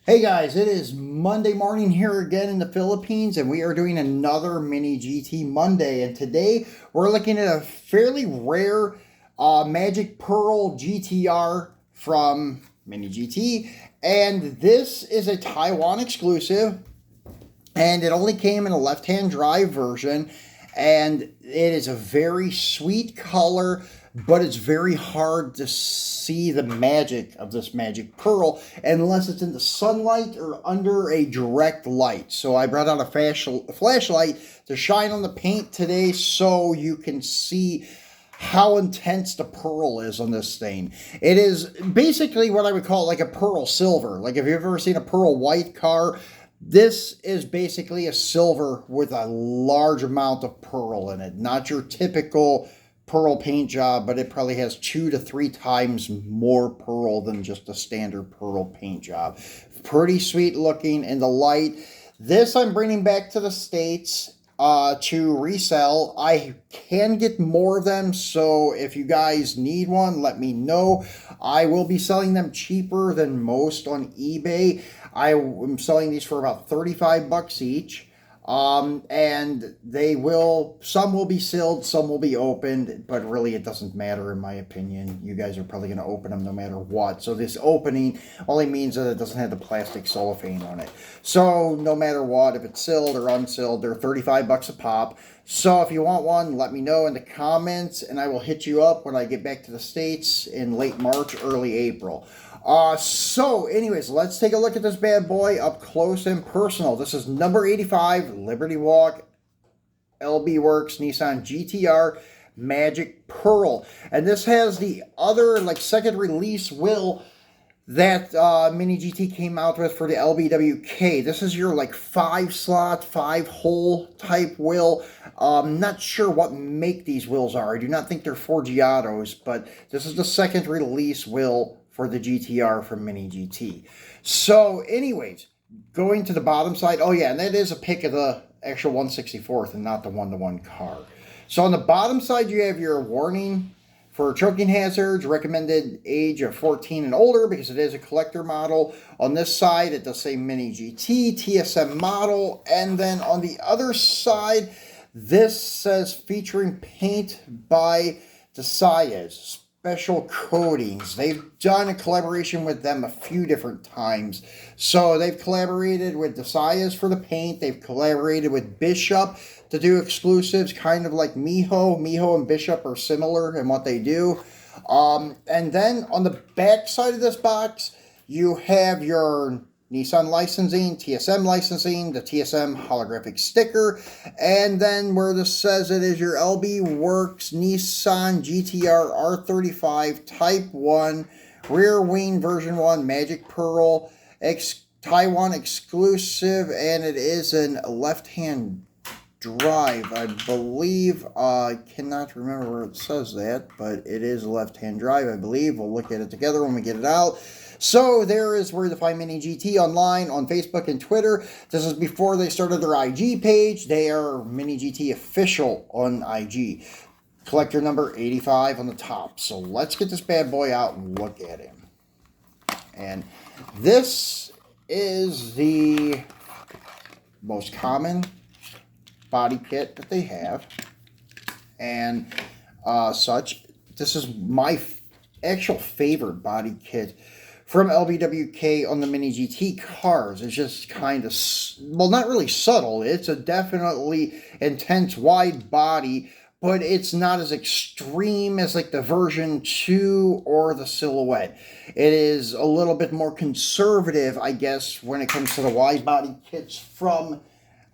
Hey guys, it is Monday morning here again in the Philippines, and we are doing another Mini GT Monday. And today we're looking at a fairly rare Magic Pearl GTR from Mini GT. And this is a Taiwan exclusive, and it only came in a left-hand drive version. And it is a very sweet color, but it's very hard to see the magic of this Magic Pearl unless it's in the sunlight or under a direct light. So I brought out a flashlight to shine on the paint today so you can see how intense the pearl is on this thing. It is basically what I would call like a pearl silver. Like if you've ever seen a pearl white car, this is basically a silver with a large amount of pearl in it. Not your typical pearl paint job, but it probably has 2 to 3 times more pearl than just a standard pearl paint job. Pretty sweet looking in the light. This I'm bringing back to the States to resell. I can get more of them, so if you guys need one, let me know. I will be selling them cheaper than most on eBay. I am selling these for about 35 bucks each. And some will be sealed, some will be opened, but really it doesn't matter in my opinion. You guys are probably going to open them no matter what. So this opening only means that it doesn't have the plastic cellophane on it. So no matter what, if it's sealed or unsealed, they're 35 bucks a pop. So if you want one, let me know in the comments, and I will hit you up when I get back to the States in late March, early April. So anyways, let's take a look at this bad boy up close and personal. This is number 85, Liberty Walk, LBWK Nissan GTR Magic Pearl. And this has the other, like, second release wheel that Mini GT came out with for the LBWK. This is your, like, 5-slot, 5-hole type wheel. Not sure what make these wheels are. I do not think they're Forgiatos, but this is the second release wheel for the GTR from Mini GT. So anyways, going to the bottom side. Oh yeah, and that is a pic of the actual 164th and not the one-to-one car. So on the bottom side, you have your warning for choking hazards, recommended age of 14 and older because it is a collector model. On this side, it does say Mini GT, TSM model. And then on the other side, this says featuring paint by diecast. Special coatings. They've done a collaboration with them a few different times. So they've collaborated with diecast for the paint. They've collaborated with Bishop to do exclusives, kind of like Miho. Miho and Bishop are similar in what they do. And then on the back side of this box, you have your Nissan licensing, TSM licensing, the TSM holographic sticker, and then where this says it is your LBWK Nissan GTR R35 Type 1 rear wing version 1 Magic Pearl Taiwan exclusive, and it is an left-hand drive, I believe. I cannot remember where it says that, but it is a left-hand drive, I believe. We'll look at it together when we get it out. So there is where you find Mini GT online on Facebook and Twitter. This is before they started their IG page. They are Mini GT official on IG. Collector number 85 on the top. So let's get this bad boy out and look at him. And this is the most common body kit that they have. And such. This is my actual favorite body kit from LBWK on the Mini GT cars. It's just kind of, well, not really subtle. It's a definitely intense wide body, but it's not as extreme as like the version 2 or the Silhouette. It is a little bit more conservative, I guess, when it comes to the wide body kits from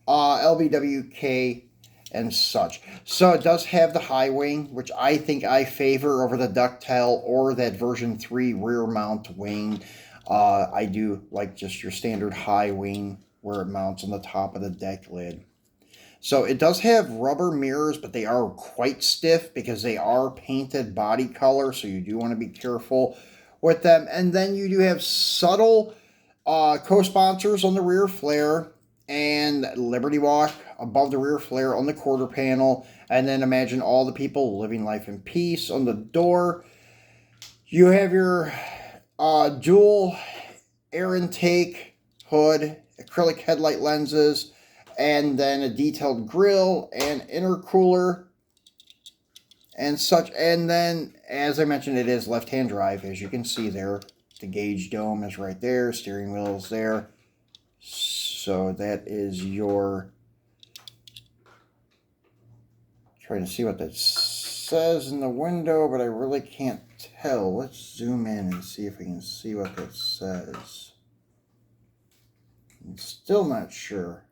LBWK and such. So it does have the high wing, which I think I favor over the ducktail or that version 3 rear mount wing. I do like just your standard high wing where it mounts on the top of the deck lid. So it does have rubber mirrors, but they are quite stiff because they are painted body color, so you do want to be careful with them. And then you do have subtle co-sponsors on the rear flare and Liberty Walk above the rear flare on the quarter panel, and then imagine all the people living life in peace on the door. You have your dual air intake hood, acrylic headlight lenses, and then a detailed grille and intercooler and such. And then, as I mentioned, it is left-hand drive, as you can see there. The gauge dome is right there, steering wheel is there. So that is your, trying to see what that says in the window, but I really can't tell. Let's zoom in and see if we can see what that says. I'm still not sure.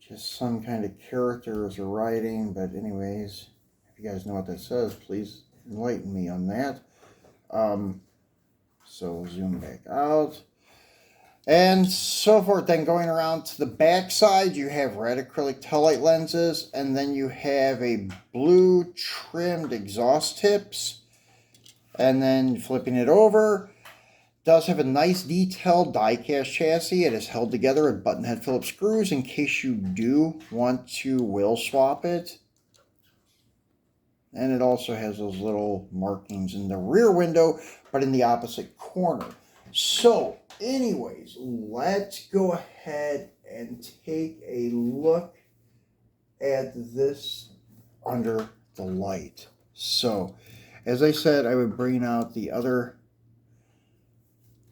Just some kind of characters or writing, but anyways, if you guys know what that says, please enlighten me on that. So we'll zoom back out. And so forth. Then going around to the back side, you have red acrylic taillight lenses, and then you have a blue trimmed exhaust tips. And then flipping it over, does have a nice detailed die-cast chassis. It is held together with button head Phillips screws in case you do want to wheel swap it. And it also has those little markings in the rear window, but in the opposite corner. So, anyways, let's go ahead and take a look at this under the light. So, as I said, I would bring out the other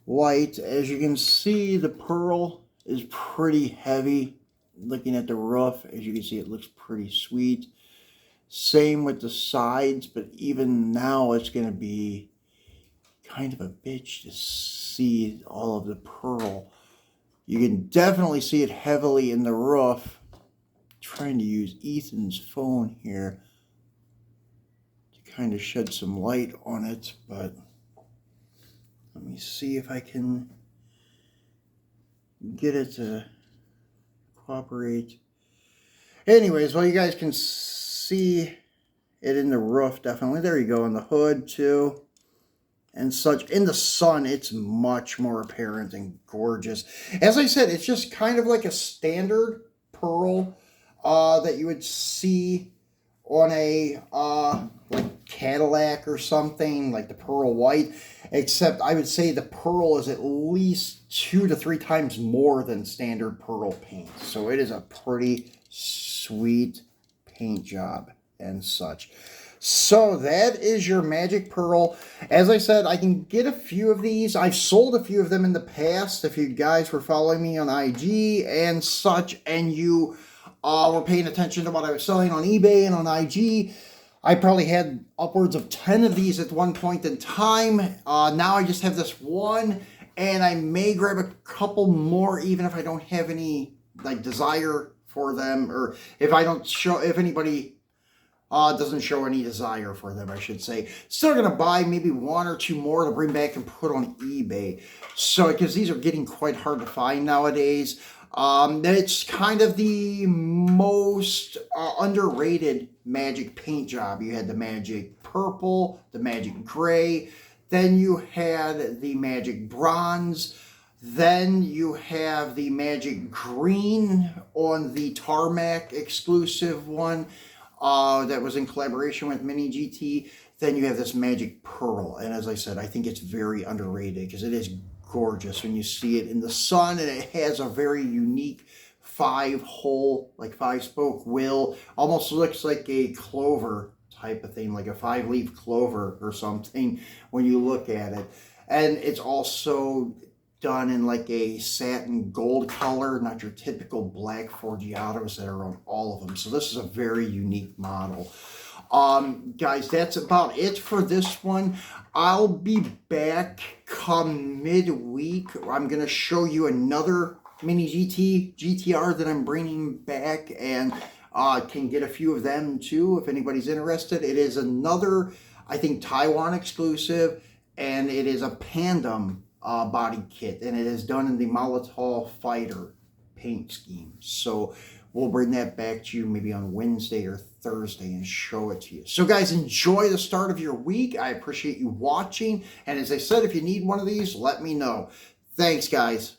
light. As you can see, the pearl is pretty heavy. Looking at the roof, as you can see, it looks pretty sweet. Same with the sides, but even now it's going to be kind of a bitch to see all of the pearl. You can definitely see it heavily in the roof. I'm trying to use Ethan's phone here to kind of shed some light on it, but let me see if I can get it to cooperate. Anyways, well, you guys can see it in the roof, definitely. There you go, in the hood too and such. In the sun, it's much more apparent and gorgeous. As I said, it's just kind of like a standard pearl that you would see on a like Cadillac or something, like the pearl white, except I would say the pearl is at least 2 to 3 times more than standard pearl paint. So it is a pretty sweet paint job and such. So that is your Magic Pearl. As I said, I can get a few of these. I've sold a few of them in the past. If you guys were following me on IG and such, and you were paying attention to what I was selling on eBay and on IG, I probably had upwards of 10 of these at one point in time. Now I just have this one, and I may grab a couple more even if I don't have any like desire for them, or if I don't show, if anybody doesn't show any desire for them, I should say. Still going to buy maybe 1 or 2 more to bring back and put on eBay. So, because these are getting quite hard to find nowadays. It's kind of the most underrated Magic paint job. You had the Magic Purple, the Magic Gray, then you had the Magic Bronze, then you have the Magic Green on the Tarmac exclusive one. That was in collaboration with Mini GT. Then you have this Magic Pearl. And as I said, I think it's very underrated because it is gorgeous when you see it in the sun. And it has a very unique 5-hole, like 5-spoke wheel. Almost looks like a clover type of thing, like a 5-leaf clover or something when you look at it. And it's also done in like a satin gold color, not your typical black Forgiatos that are on all of them. So this is a very unique model. Guys, that's about it for this one. I'll be back come midweek. I'm going to show you another Mini GTR that I'm bringing back, and can get a few of them too if anybody's interested. It is another, I think, Taiwan exclusive, and it is a Pandem body kit, and it is done in the Molotov Fighter paint scheme. So we'll bring that back to you maybe on Wednesday or Thursday and show it to you. So guys, enjoy the start of your week. I appreciate you watching, and as I said, if you need one of these, let me know. Thanks, guys.